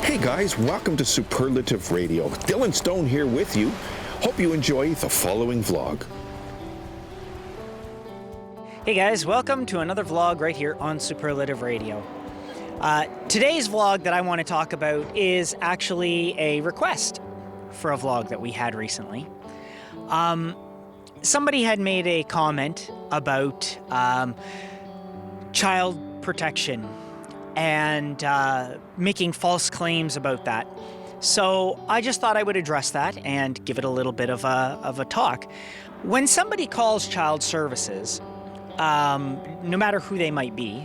Hey guys, welcome to Superlative Radio. Dylan Stone here with you. Hope you enjoy the following vlog. Hey guys, welcome to another vlog right here on Superlative Radio. Today's vlog that I want to talk about is actually a request for a vlog that we had recently. Somebody had made a comment about child protection and making false claims about that. So I just thought I would address that and give it a little bit of a talk. When somebody calls child services, no matter who they might be,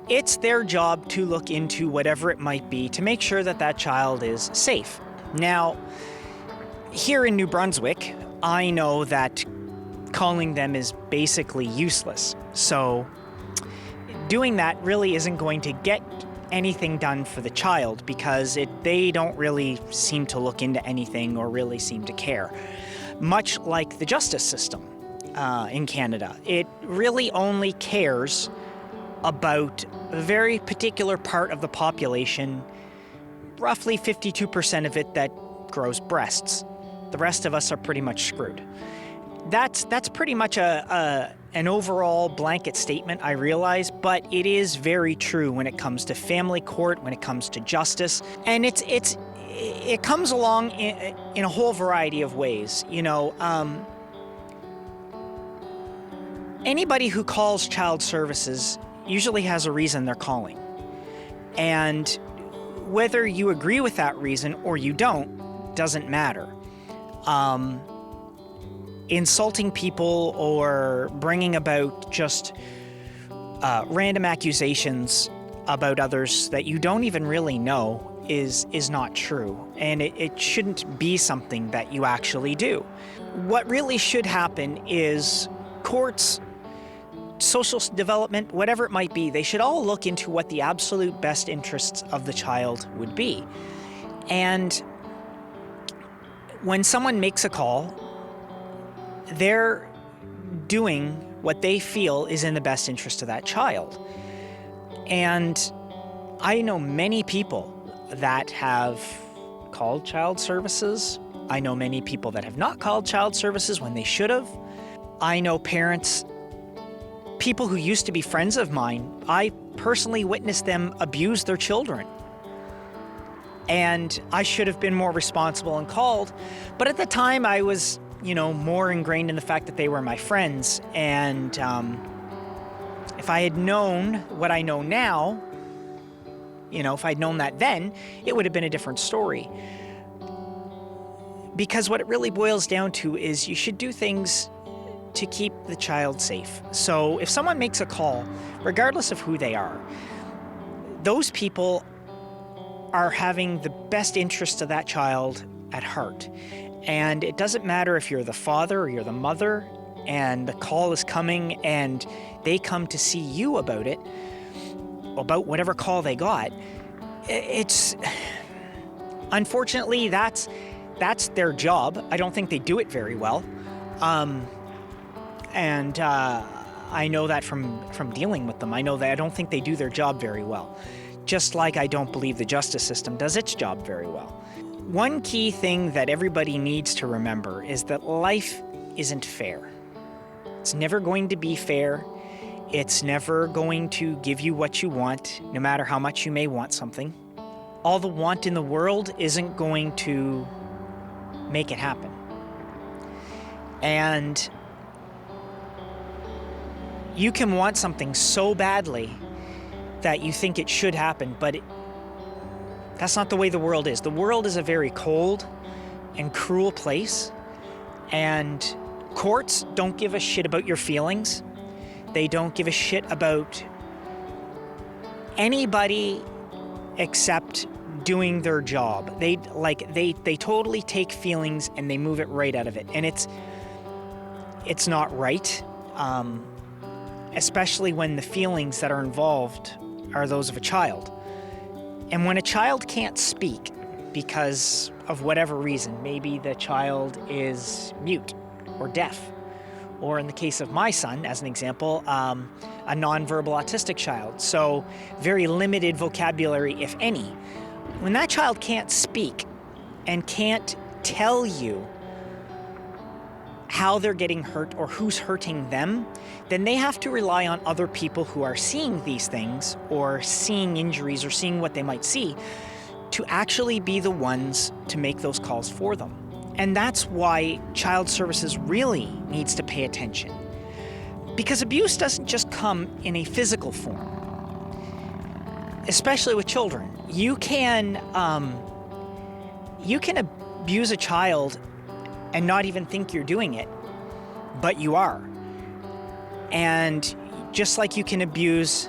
it's their job to look into whatever it might be to make sure that that child is safe. Now, here in New Brunswick, I know that calling them is basically useless. So doing that really isn't going to get anything done for the child because they don't really seem to look into anything or really seem to care. Much like the justice system in Canada, it really only cares about a very particular part of the population, roughly 52% of it that grows breasts. The rest of us are pretty much screwed. That's pretty much an overall blanket statement, I realize, but it is very true when it comes to family court, when it comes to justice, and it comes along in a whole variety of ways. You know, anybody who calls child services usually has a reason they're calling. And whether you agree with that reason or you don't, doesn't matter. Insulting people or bringing about just random accusations about others that you don't even really know is not true. And it shouldn't be something that you actually do. What really should happen is courts, social development, whatever it might be, they should all look into what the absolute best interests of the child would be. And when someone makes a call, they're doing what they feel is in the best interest of that child. And I know many people that have called child services. I know many people that have not called child services when they should have. I know parents, people who used to be friends of mine, I personally witnessed them abuse their children. And I should have been more responsible and called. But at the time, I was, more ingrained in the fact that they were my friends. And if I had known what I know now, if I'd known that then, it would have been a different story. Because what it really boils down to is you should do things to keep the child safe. So if someone makes a call, regardless of who they are, those people are having the best interest of that child at heart. And it doesn't matter if you're the father or you're the mother and the call is coming and they come to see you about it, about whatever call they got. Unfortunately, that's their job. I don't think they do it very well. And I know that from dealing with them. I know that I don't think they do their job very well. Just like I don't believe the justice system does its job very well. One key thing that everybody needs to remember is that life isn't fair. It's never going to be fair. It's never going to give you what you want, no matter how much you may want something. All the want in the world isn't going to make it happen. And you can want something so badly that you think it should happen, but that's not the way the world is. The world is a very cold and cruel place, and courts don't give a shit about your feelings. They don't give a shit about anybody except doing their job. They totally take feelings and they move it right out of it, and it's not right, especially when the feelings that are involved are those of a child. And when a child can't speak because of whatever reason, maybe the child is mute or deaf, or in the case of my son, as an example, a nonverbal autistic child, so very limited vocabulary, if any. When that child can't speak and can't tell you how they're getting hurt or who's hurting them, then they have to rely on other people who are seeing these things or seeing injuries or seeing what they might see to actually be the ones to make those calls for them. And that's why Child Services really needs to pay attention. Because abuse doesn't just come in a physical form, especially with children. You can abuse a child and not even think you're doing it, but you are. And just like you can abuse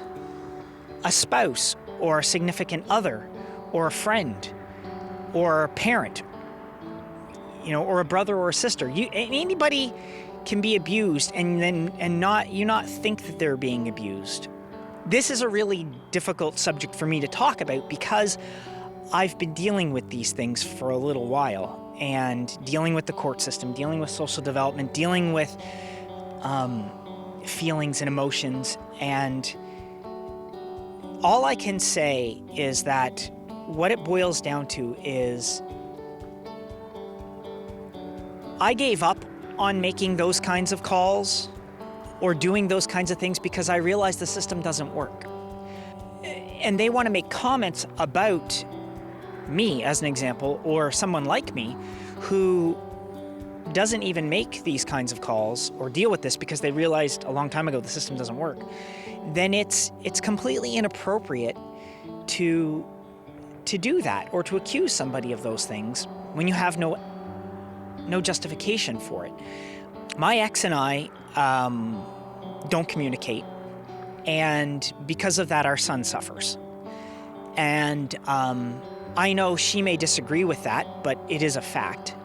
a spouse or a significant other or a friend or a parent, or a brother or a sister, anybody can be abused and not think that they're being abused. This is a really difficult subject for me to talk about because I've been dealing with these things for a little while, and dealing with the court system, dealing with social development, dealing with feelings and emotions. And all I can say is that what it boils down to is I gave up on making those kinds of calls or doing those kinds of things because I realized the system doesn't work. And they want to make comments about me, as an example, or someone like me who doesn't even make these kinds of calls or deal with this because they realized a long time ago the system doesn't work. Then it's completely inappropriate to do that or to accuse somebody of those things when you have no justification for it. My ex and I don't communicate, and because of that, our son suffers. And I know she may disagree with that, but it is a fact.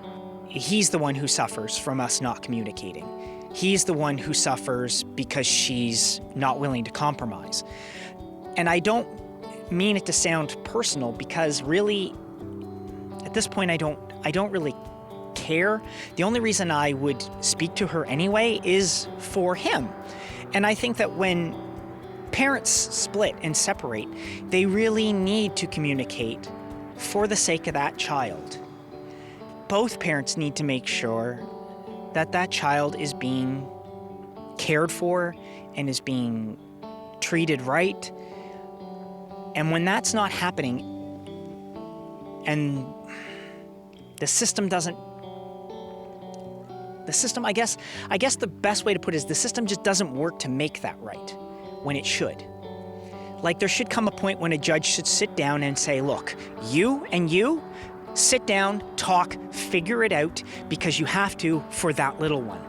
He's the one who suffers from us not communicating. He's the one who suffers because she's not willing to compromise. And I don't mean it to sound personal because really, at this point, I don't really care. The only reason I would speak to her anyway is for him. And I think that when parents split and separate, they really need to communicate for the sake of that child. Both parents need to make sure that that child is being cared for and is being treated right. And when that's not happening and the system, I guess the best way to put it is the system just doesn't work to make that right when it should. Like, there should come a point when a judge should sit down and say, look, you and you, sit down, talk, figure it out, because you have to for that little one.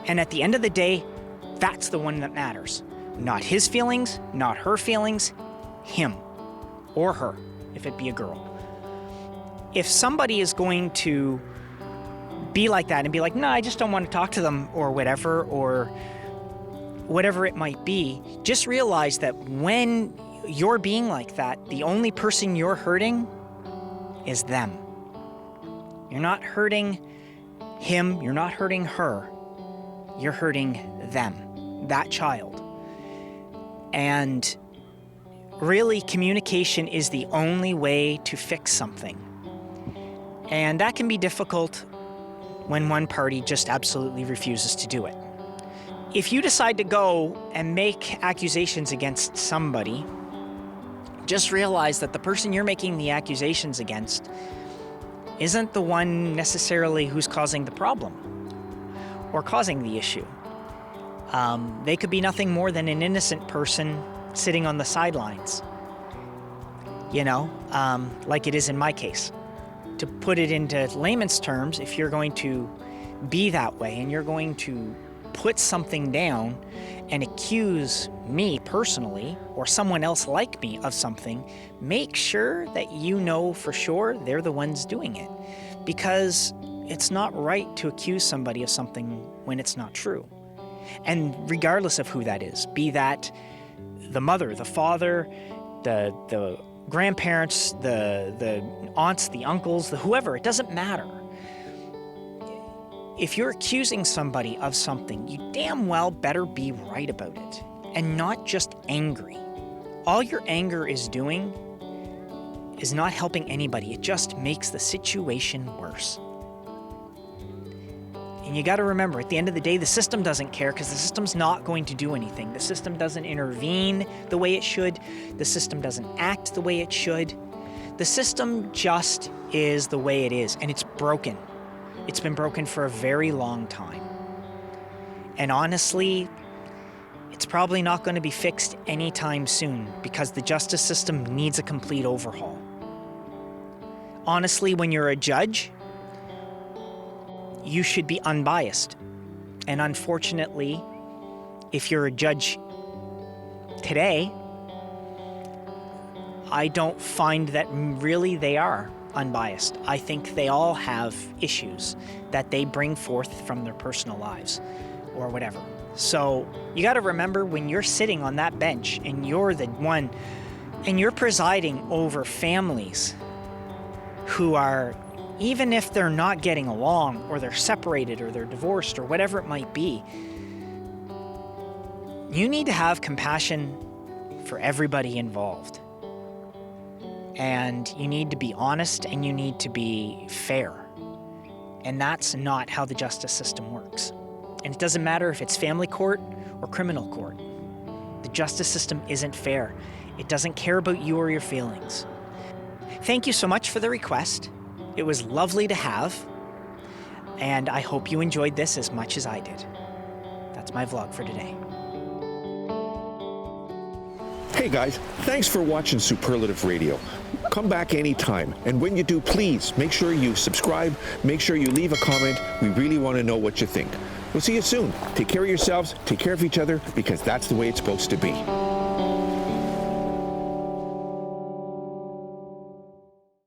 And at the end of the day, that's the one that matters. Not his feelings, not her feelings, him or her, if it be a girl. If somebody is going to be like that and be like, no, I just don't want to talk to them or whatever it might be, just realize that when you're being like that, the only person you're hurting is them. You're not hurting him, you're not hurting her, you're hurting them, that child. And really, communication is the only way to fix something. And that can be difficult when one party just absolutely refuses to do it. If you decide to go and make accusations against somebody, just realize that the person you're making the accusations against isn't the one necessarily who's causing the problem or causing the issue. They could be nothing more than an innocent person sitting on the sidelines, like it is in my case. To put it into layman's terms, if you're going to be that way and you're going to put something down and accuse me personally or someone else like me of something, make sure that you know for sure they're the ones doing it. Because it's not right to accuse somebody of something when it's not true. And regardless of who that is, be that the mother, the father, the grandparents, the aunts, the uncles, the whoever, it doesn't matter. if you're accusing somebody of something, you damn well better be right about it and not just angry. All your anger is doing is not helping anybody. It just makes the situation worse. And you got to remember, at the end of the day, the system doesn't care because the system's not going to do anything. The system doesn't intervene the way it should. The system doesn't act the way it should. The system just is the way it is, and it's broken. It's been broken for a very long time. And honestly, it's probably not going to be fixed anytime soon because the justice system needs a complete overhaul. Honestly, when you're a judge, you should be unbiased. And unfortunately, if you're a judge today, I don't find that really they are unbiased. I think they all have issues that they bring forth from their personal lives or whatever. So you got to remember, when you're sitting on that bench and you're the one and you're presiding over families who are, even if they're not getting along or they're separated or they're divorced or whatever it might be, you need to have compassion for everybody involved. And you need to be honest and you need to be fair. And that's not how the justice system works. And it doesn't matter if it's family court or criminal court. The justice system isn't fair. It doesn't care about you or your feelings. Thank you so much for the request. It was lovely to have. And I hope you enjoyed this as much as I did. That's my vlog for today. Hey guys, thanks for watching Superlative Radio. Come back anytime, and when you do, please make sure you subscribe, make sure you leave a comment. We really want to know what you think. We'll see you soon. Take care of yourselves, take care of each other, because that's the way it's supposed to be.